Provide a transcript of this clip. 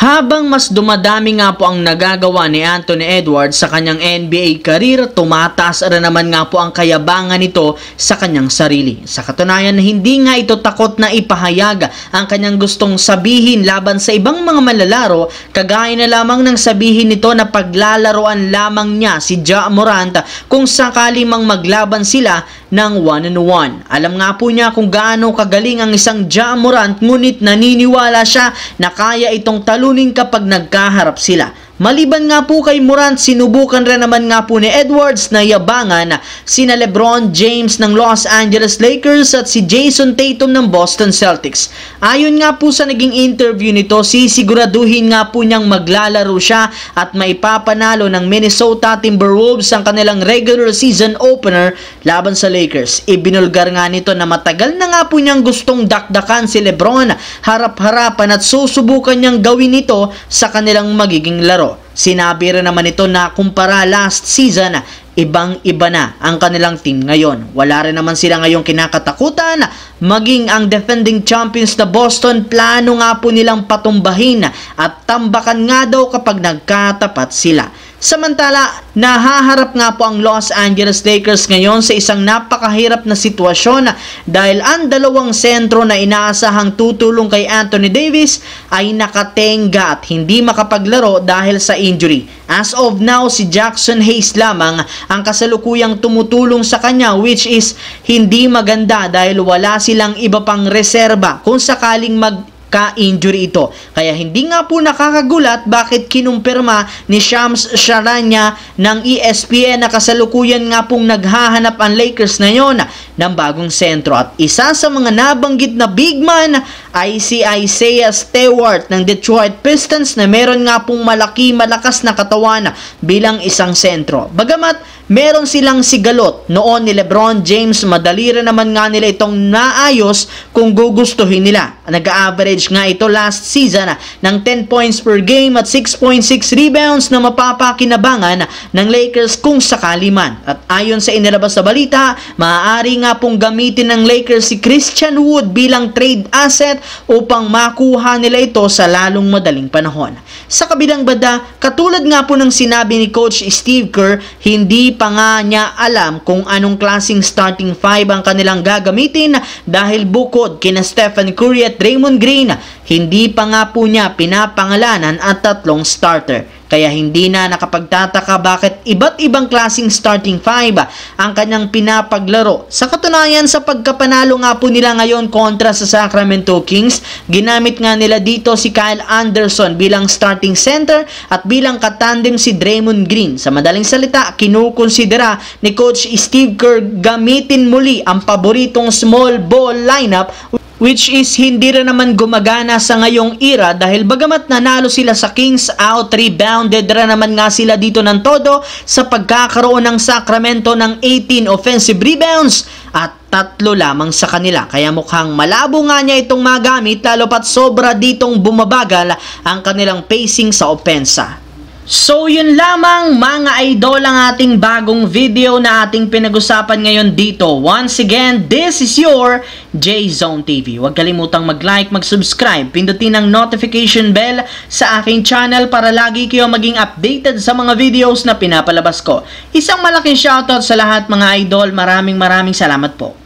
Habang mas dumadami nga po ang nagagawa ni Anthony Edwards sa kanyang NBA career, tumataas rin naman nga po ang kayabangan nito sa kanyang sarili. Sa katunayan, hindi nga ito takot na ipahayag ang kanyang gustong sabihin laban sa ibang mga manlalaro, kagaya na lamang ng sabihin nito na paglalaroan lamang niya si Ja Morant kung sakali mang maglaban sila ng one-on-one. Alam nga po niya kung gaano kagaling ang isang Ja Morant, ngunit naniniwala siya na kaya itong talunin kapag nagkaharap sila. Maliban nga po kay Morant, sinubukan rin naman nga po ni Edwards na yabangan sina LeBron James ng Los Angeles Lakers at si Jason Tatum ng Boston Celtics. Ayon nga po sa naging interview nito, sisiguraduhin nga po niyang maglalaro siya at maipapanalo ng Minnesota Timberwolves ang kanilang regular season opener laban sa Lakers. Ibinulgar nga nito na matagal na nga po niyang gustong dakdakan si LeBron harap-harapan at susubukan niyang gawin ito sa kanilang magiging laro. Sinabi rin naman ito na kumpara last season, ibang-iba na ang kanilang team ngayon. Wala rin naman sila ngayong kinakatakutan. Maging ang defending champions na Boston, plano nga po nilang patumbahin at tambakan nga daw kapag nagkatapat sila. Samantala, nahaharap nga po ang Los Angeles Lakers ngayon sa isang napakahirap na sitwasyon dahil ang dalawang sentro na inaasahang tutulong kay Anthony Davis ay nakatenga at hindi makapaglaro dahil sa injury. As of now, si Jackson Hayes lamang ang kasalukuyang tumutulong sa kanya, which is hindi maganda dahil wala silang iba pang reserba kung sakaling ka-injury ito. Kaya hindi nga po nakakagulat bakit kinumpirma ni Shams Charania ng ESPN na kasalukuyan nga pong naghahanap ang Lakers ngayon ng bagong sentro. At isa sa mga nabanggit na big man ay si Isaiah Stewart ng Detroit Pistons na meron nga pong malakas na katawan bilang isang sentro. Bagamat meron silang sigalot noon ni LeBron James, madali rin naman nga nila itong naayos kung gugustuhin nila. Nag-average nga ito last season ng 10 points per game at 6.6 rebounds na mapapakinabangan ng Lakers kung sakali man. At ayon sa inilabas sa balita, maaari nga pong gamitin ng Lakers si Christian Wood bilang trade asset upang makuha nila ito sa lalong madaling panahon. Sa kabilang banda, katulad nga po ng sinabi ni Coach Steve Kerr, hindi pa nga niya alam kung anong klaseng starting five ang kanilang gagamitin dahil bukod kina Stephen Curry at Draymond Green, hindi pa nga po niya pinapangalanan at tatlong starter. Kaya hindi na nakapagtataka bakit iba't ibang klaseng starting five ang kanyang pinapaglaro. Sa katunayan, sa pagkapanalo nga po nila ngayon kontra sa Sacramento Kings, ginamit nga nila dito si Kyle Anderson bilang starting center at bilang katandem si Draymond Green. Sa madaling salita, kinukonsidera ni Coach Steve Kerr gamitin muli ang paboritong small ball lineup, which is hindi rin naman gumagana sa ngayong era dahil bagamat nanalo sila sa Kings, out-rebounded rin naman nga sila dito ng todo sa pagkakaroon ng Sacramento ng 18 offensive rebounds at 3 lamang sa kanila. Kaya mukhang malabo nga niya itong magamit lalo pat sobra ditong bumabagal ang kanilang pacing sa opensa. So yun lamang mga idol ang ating bagong video na ating pinag-usapan ngayon dito. Once again, this is your J-Zone TV. Huwag kalimutang mag-like, mag-subscribe, pindutin ang notification bell sa aking channel para lagi kayo maging updated sa mga videos na pinapalabas ko. Isang malaking shoutout sa lahat mga idol. Maraming salamat po.